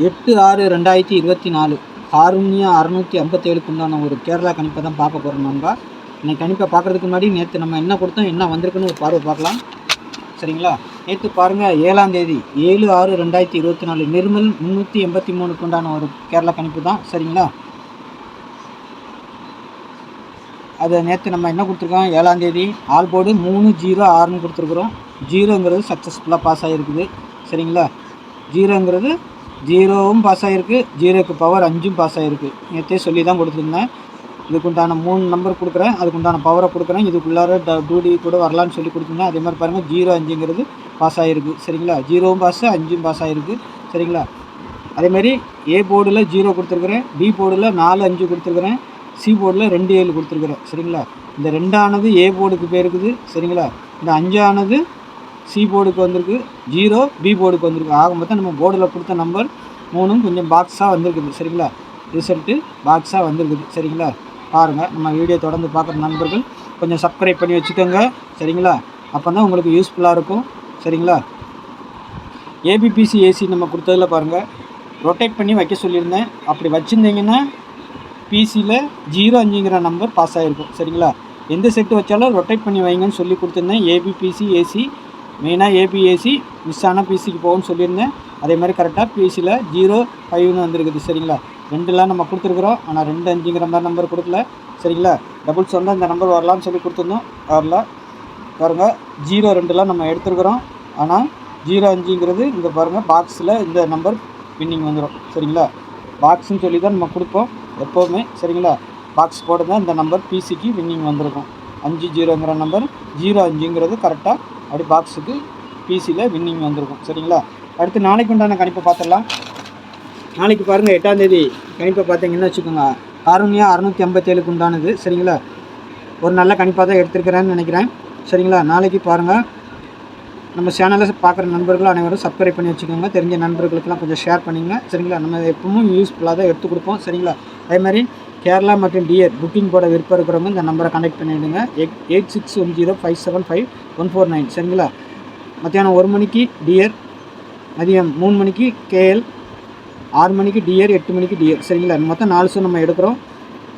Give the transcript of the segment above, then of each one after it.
8/6/2024 காருண்யா 657க்கு உண்டான ஒரு கேரளா கணிப்பை தான் பார்க்க போகிறோம் நண்பா. இன்னைக்கு கணிப்பை பார்க்குறதுக்கு முன்னாடி நேற்று நம்ம என்ன கொடுத்தோம், என்ன வந்திருக்குன்னு ஒரு பார்வை பார்க்கலாம். சரிங்களா? நேற்று பாருங்கள், 7ஆம் தேதி 7/6/2024 நிர்மல் 383க்கு உண்டான ஒரு கேரளா கணிப்பு தான். சரிங்களா? அதை நேற்று நம்ம என்ன கொடுத்துருக்கோம், 7ஆம் தேதி ஆல் போர்டு 306ன்னு கொடுத்துருக்குறோம். 0ங்கிறது சக்ஸஸ்ஃபுல்லாக பாஸ் ஆகிருக்குது. சரிங்களா? 0ங்கிறது 0வும் பாஸ் ஆகிருக்கு, 0க்கு பவர் 5ம் பாஸ் ஆகிருக்கு. நேற்றே சொல்லி தான் கொடுத்துருந்தேன். இதுக்குண்டான 3 நம்பர் கொடுக்குறேன், அதுக்குண்டான பவரை கொடுக்குறேன். இதுக்குள்ளார டூடி கூட வரலான்னு சொல்லி கொடுத்துருந்தேன். அதே மாதிரி பாருங்கள், 0-5ங்கிறது பாஸ் ஆகிருக்கு. சரிங்களா? 0வும் பாஸ், 5ம் பாஸ் ஆகிருக்கு. சரிங்களா? அதேமாதிரி ஏ போர்டில் 0 கொடுத்துருக்குறேன், பி போர்டில் 4-5 கொடுத்துருக்குறேன், சி போர்டில் 2-7 கொடுத்துருக்குறேன். சரிங்களா? இந்த 2ஆனது ஏ போர்டுக்கு போயிருக்குது. சரிங்களா? இந்த 5ஆனது சி போர்டுக்கு வந்திருக்கு, 0 பி போர்டுக்கு வந்திருக்கு. ஆக மொத்தம் நம்ம போர்டில் கொடுத்த நம்பர் 3ம் கொஞ்சம் பாக்ஸாக வந்திருக்குது. சரிங்களா? ரிசல்ட்டு பாக்ஸாக வந்திருக்குது. சரிங்களா? பாருங்கள், நம்ம வீடியோ தொடர்ந்து பார்க்குற நண்பர்கள் கொஞ்சம் சப்ஸ்கிரைப் பண்ணி வச்சுக்கோங்க. சரிங்களா? அப்போ தான் உங்களுக்கு யூஸ்ஃபுல்லாக இருக்கும். சரிங்களா? ஏபிபிசி ஏசி நம்ம கொடுத்ததில் பாருங்கள், ரொட்டேட் பண்ணி வைக்க சொல்லியிருந்தேன். அப்படி வச்சுருந்தீங்கன்னா பிசியில் 0-5ங்கிற நம்பர் பாஸ் ஆகிருக்கும். சரிங்களா? எந்த செட்டு வச்சாலும் ரொட்டேட் பண்ணி வைங்கன்னு சொல்லி கொடுத்துருந்தேன். ஏபிபிசி ஏசி மெயினாக ஏபிஏசி மிஸ் ஆனால் பிசிக்கு போகும்னு சொல்லியிருந்தேன். அதே மாதிரி கரெக்டாக பிசியில் 0-5ன்னு வந்துருக்குது. சரிங்களா? 2லாம் நம்ம கொடுத்துருக்குறோம், ஆனால் 2-5ங்கிற மாதிரி நம்பர் கொடுக்கல. சரிங்களா? டபுள்ஸ் வந்து இந்த நம்பர் வரலான்னு சொல்லி கொடுத்துருந்தோம், வரல. பாருங்கள், 0-2லாம் நம்ம எடுத்துருக்குறோம், ஆனால் 0-5ங்கிறது இங்கே பாருங்கள் பாக்ஸில் இந்த நம்பர் வின்னிங் வந்துடும். சரிங்களா? பாக்ஸுன்னு சொல்லி தான் நம்ம கொடுப்போம் எப்போவுமே. சரிங்களா? பாக்ஸ் போடுங்க, இந்த நம்பர் பிசிக்கு வின்னிங் வந்திருக்கும். 5-0ங்கிற நம்பர் 0-5ங்கிறது கரெக்டாக அப்படி பாக்ஸுக்கு பிசியில் வின்னிங் வந்திருக்கும். சரிங்களா? அடுத்து நாளைக்கு உண்டான கணிப்பை பார்த்துடலாம். நாளைக்கு பாருங்கள், 8ஆம் தேதி கணிப்பை பார்த்தீங்கன்னு வச்சுக்கோங்க, காருண்யா 657க்கு உண்டானது. சரிங்களா? ஒரு நல்ல கணிப்பாக தான் எடுத்துருக்கிறேன்னு நினைக்கிறேன். சரிங்களா? நாளைக்கு பாருங்கள், நம்ம சேனலை பார்க்குற நண்பர்கள் அனைவரும் சப்ஸ்கிரைப் பண்ணி வச்சுக்கோங்க. தெரிஞ்ச நண்பர்களுக்கெல்லாம் கொஞ்சம் ஷேர் பண்ணிங்க. சரிங்களா? நம்ம எப்பவும் யூஸ்ஃபுல்லாக தான் எடுத்து கொடுப்போம். சரிங்களா? அதே மாதிரி கேரளா மற்றும் டியர் புக்கிங் போட விருப்பம் இருக்கிறவங்க இந்த நம்பரை கனெக்ட் பண்ணிவிடுங்க. 8610565149. சரிங்களா? மத்தியானம் 1 மணிக்கு டியர், மதியம் 3 மணிக்கு கேஎல், 6 மணிக்கு டியர், 8 மணிக்கு டியர். சரிங்களா? மொத்தம் 4 ஷோ நம்ம எடுக்கிறோம்.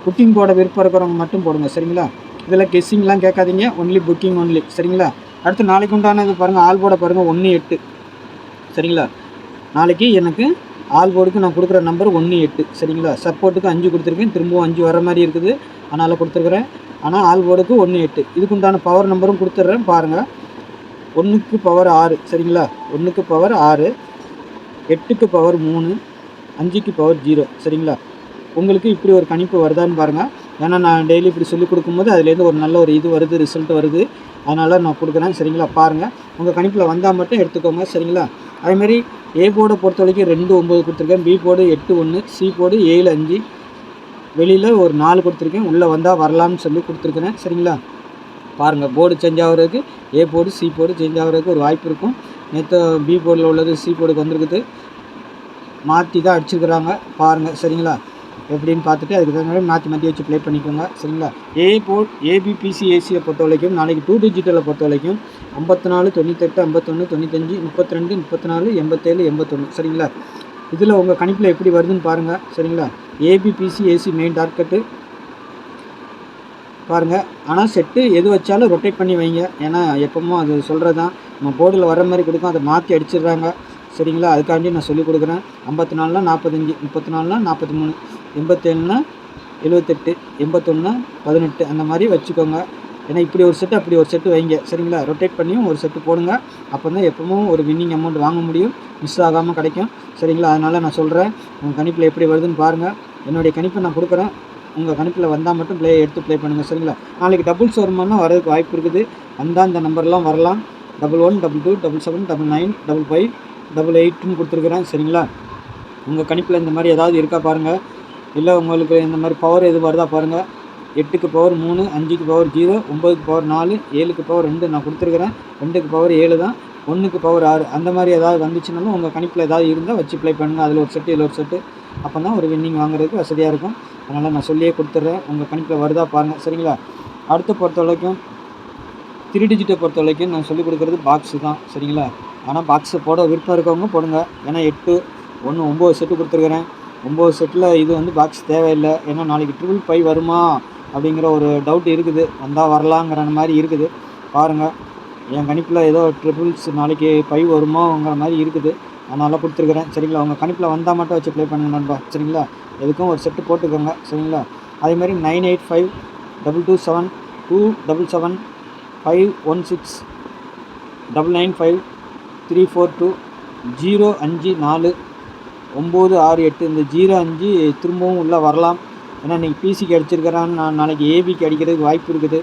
புக்கிங் போட விருப்பம் இருக்கிறவங்க மட்டும் போடுங்க. சரிங்களா? இதில் கெஸ்ஸிங்லாம் கேட்காதீங்க, ஒன்லி புக்கிங் ஒன்லி. சரிங்களா? அடுத்து நாளைக்கு உண்டானது பாருங்கள், ஆல் போர்டை பாருங்கள், 1-8. சரிங்களா? நாளைக்கு எனக்கு ஆல் போர்டுக்கு நான் கொடுக்குற நம்பர் 1-8. சரிங்களா? சப்போர்ட்டுக்கு 5 கொடுத்துருக்கேன், திரும்பவும் 5 வர மாதிரி இருக்குது, அதனால் கொடுத்துருக்குறேன். ஆனால் ஆல் போர்டுக்கு 1-8. இதுக்கு உண்டான பவர் நம்பரும் கொடுத்துட்றேன் பாருங்கள். 1க்கு பவர் 6. சரிங்களா? 1க்கு பவர் 6, 8க்கு பவர் 3, 5க்கு பவர் 0. சரிங்களா? உங்களுக்கு இப்படி ஒரு கணிப்பு வருதான்னு பாருங்கள். ஏன்னா நான் டெய்லி இப்படி சொல்லிக் கொடுக்கும்போது அதுலேருந்து ஒரு நல்ல ஒரு இது வருது, ரிசல்ட் வருது, அதனால் நான் கொடுக்குறேன். சரிங்களா? பாருங்கள், உங்கள் கணிப்பில் வந்தால் மட்டும் எடுத்துக்கோங்க. சரிங்களா? அதேமாதிரி ஏ போர்டை பொறுத்த வரைக்கும் 2-9 கொடுத்துருக்கேன், பி போர்டு 8-1, சி போர்டு 7-5, வெளியில் ஒரு 4 கொடுத்துருக்கேன், உள்ளே வந்தால் வரலான்னு சொல்லி கொடுத்துருக்குறேன். சரிங்களா? பாருங்கள், போர்டு சேஞ்ச் ஆகிறதுக்கு A board C board change ஆகிறதுக்கு ஒரு வாய்ப்பு இருக்கும். நேற்று பி போர்டில் உள்ளது சி போர்டுக்கு வந்திருக்குது, மாற்றி தான் அடிச்சுருக்குறாங்க. பாருங்கள். சரிங்களா? எப்படின்னு பார்த்துட்டு அதுக்கு தகுந்த மாற்றி வச்சு ப்ளே பண்ணிக்கோங்க. சரிங்களா? ஏ போர்ட் ஏபிபிசி ஏசியை பொறுத்த வரைக்கும் நாளைக்கு 2 டிஜிட்டலை பொறுத்த வரைக்கும் 54 98 51 95 32 34 87 81. சரிங்களா? இதில் உங்கள் கணிப்பில் எப்படி வருதுன்னு பாருங்கள். சரிங்களா? ஏபிபிசி ஏசி மெயின் டார்கெட்டு பாருங்கள். ஆனால் செட்டு எது வச்சாலும் ரொட்டேட் பண்ணி வைங்க. ஏன்னா எப்பவும் அது சொல்கிறது தான், நம்ம போர்டில் வர மாதிரி கொடுக்கும், அதை மாற்றி அடிச்சிடுறாங்க. சரிங்களா? அதுக்காண்டி நான் சொல்லிக் கொடுக்குறேன். 54னா 45, 34னா 43, 87னா 78, 81னா 18, அந்த மாதிரி வச்சுக்கோங்க. ஏன்னா இப்படி ஒரு செட்டு அப்படி ஒரு செட்டு வைங்க. சரிங்களா? ரொட்டேட் பண்ணியும் ஒரு செட்டு போடுங்க. அப்போ தான் எப்பவும் ஒரு வின்னிங் அமௌண்ட் வாங்க முடியும், மிஸ் ஆகாமல் கிடைக்கும். சரிங்களா? அதனால் நான் சொல்கிறேன், உங்கள் கணிப்பில் எப்படி வருதுன்னு பாருங்கள். என்னுடைய கணிப்பை நான் கொடுக்குறேன், உங்கள் கணிப்பில் வந்தால் மட்டும் எடுத்து ப்ளே பண்ணுங்கள். சரிங்களா? நாளைக்கு டபுள்ஸ் வருமானா வரதுக்கு வாய்ப்பு இருக்குது. வந்தால் இந்த நம்பர்லாம் வரலாம். 11 22 77 99 55 88ன்னு கொடுத்துருக்குறேன். சரிங்களா? உங்கள் கணிப்பில் இந்த மாதிரி ஏதாவது இருக்கா பாருங்கள். இல்லை உங்களுக்கு இந்த மாதிரி பவர் எது வருதா பாருங்கள். 8க்கு பவர் 3, 5க்கு பவர் 0, 9க்கு பவர் 4, 7க்கு பவர் 2 நான் கொடுத்துருக்குறேன். 2க்கு பவர் 7 தான், 1க்கு பவர் 6. அந்த மாதிரி ஏதாவது வந்துச்சுனாலும் உங்கள் கணிப்பில் ஏதாவது இருந்தால் வச்சு ப்ளே பண்ணுங்கள். அதில் ஒரு செட்டு, இதில் ஒரு செட்டு. அப்போ தான் ஒரு வின்னிங் வாங்குறதுக்கு வசதியாக இருக்கும். அதனால் நான் சொல்லியே கொடுத்துட்றேன், உங்கள் கணிப்பில் வருதா பாருங்கள். சரிங்களா? அடுத்து பொறுத்த வரைக்கும் 3 டிஜிட்டை பொறுத்த வரைக்கும் நான் சொல்லிக் கொடுக்குறது பாக்ஸு தான். சரிங்களா? ஆனால் பாக்ஸை போட விருப்பம் இருக்கவங்க போடுங்க. ஏன்னா 8 ஒன்று 9 செட்டு கொடுத்துருக்குறேன். 9 செட்டில் இது வந்து பாக்ஸ் தேவையில்லை. ஏன்னா நாளைக்கு 555 வருமா அப்படிங்கிற ஒரு டவுட் இருக்குது. வந்தால் வரலாங்கிற மாதிரி இருக்குது. பாருங்கள், என் கணிப்பில் ஏதோ ட்ரிபிள்ஸ் நாளைக்கு 5 வருமாங்கிற மாதிரி இருக்குது. அதனால் கொடுத்துருக்குறேன். சரிங்களா? உங்கள் கணிப்பில் வந்தால் மட்டும் வச்சு ப்ளே பண்ணுங்க நண்பா. சரிங்களா? எதுக்கும் ஒரு செட்டு போட்டுக்கோங்க. சரிங்களா? அதேமாதிரி 985 227 277 516 995 342 054 968 இந்த 05 திரும்பவும் உள்ளே வரலாம். ஏன்னா இன்றைக்கி பிசிக்கு அடிச்சிருக்கிறான்னு நான் நாளைக்கு ஏபிக்கு அடிக்கிறதுக்கு வாய்ப்பு இருக்குது.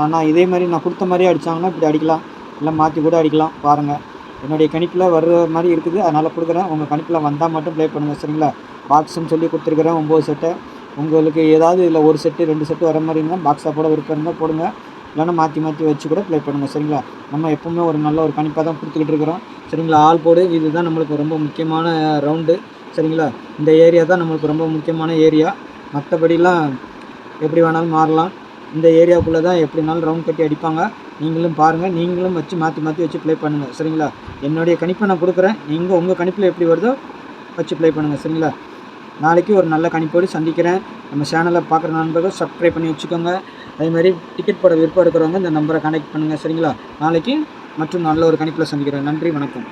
ஆனால் இதே மாதிரி நான் கொடுத்த மாதிரியே அடித்தாங்கன்னா இப்படி அடிக்கலாம், இல்லை மாற்றி கூட அடிக்கலாம். பாருங்கள், என்னுடைய கணிப்பில் வர்ற மாதிரி இருக்குது. அதனால் கொடுக்குறேன். உங்கள் கணிப்பில் வந்தால் மட்டும் ப்ளே பண்ணுங்கள். சரிங்களா? பாக்ஸுன்னு சொல்லி கொடுத்துருக்குறேன் 9 செட்டை. உங்களுக்கு ஏதாவது இல்லை 1 செட்டு 2 செட்டு வர மாதிரி இருந்தால் பாக்ஸாக போட விருப்பம் இருந்தால் போடுங்க. இல்லைன்னா மாற்றி மாற்றி வச்சு கூட ப்ளே பண்ணுங்கள். சரிங்களா? நம்ம எப்போவுமே ஒரு நல்ல ஒரு கணிப்பாக தான் கொடுத்துக்கிட்டு இருக்கிறோம். சரிங்களா? ஆல் போர்டு இதுதான் நம்மளுக்கு ரொம்ப முக்கியமான ரவுண்டு. சரிங்களா? இந்த ஏரியா தான் நம்மளுக்கு ரொம்ப முக்கியமான ஏரியா. மற்றபடிலாம் எப்படி வேணாலும் மாறலாம். இந்த ஏரியாவுக்குள்ளே தான் எப்படினாலும் ரவுண்ட் கட்டி அடிப்பாங்க. நீங்களும் பாருங்கள், நீங்களும் வச்சு மாற்றி மாற்றி வச்சு ப்ளே பண்ணுங்கள். சரிங்களா? என்னுடைய கணிப்பை நான் கொடுக்குறேன். நீங்கள் உங்கள் கணிப்பில் எப்படி வருதோ வச்சு ப்ளே பண்ணுங்கள். சரிங்களா? நாளைக்கு ஒரு நல்ல கணிப்போடு சந்திக்கிறேன். நம்ம சேனலை பார்க்குற நண்பர்கள் சப்ஸ்கிரைப் பண்ணி வச்சுக்கோங்க. அதேமாதிரி டிக்கெட் போட விருப்பம் இருக்கிறவங்க இந்த நம்பரை கான்டாக்ட் பண்ணுங்கள். சரிங்களா? நாளைக்கு மற்றும் நல்ல ஒரு கணிப்பில் சந்திக்கிறேன். நன்றி, வணக்கம்.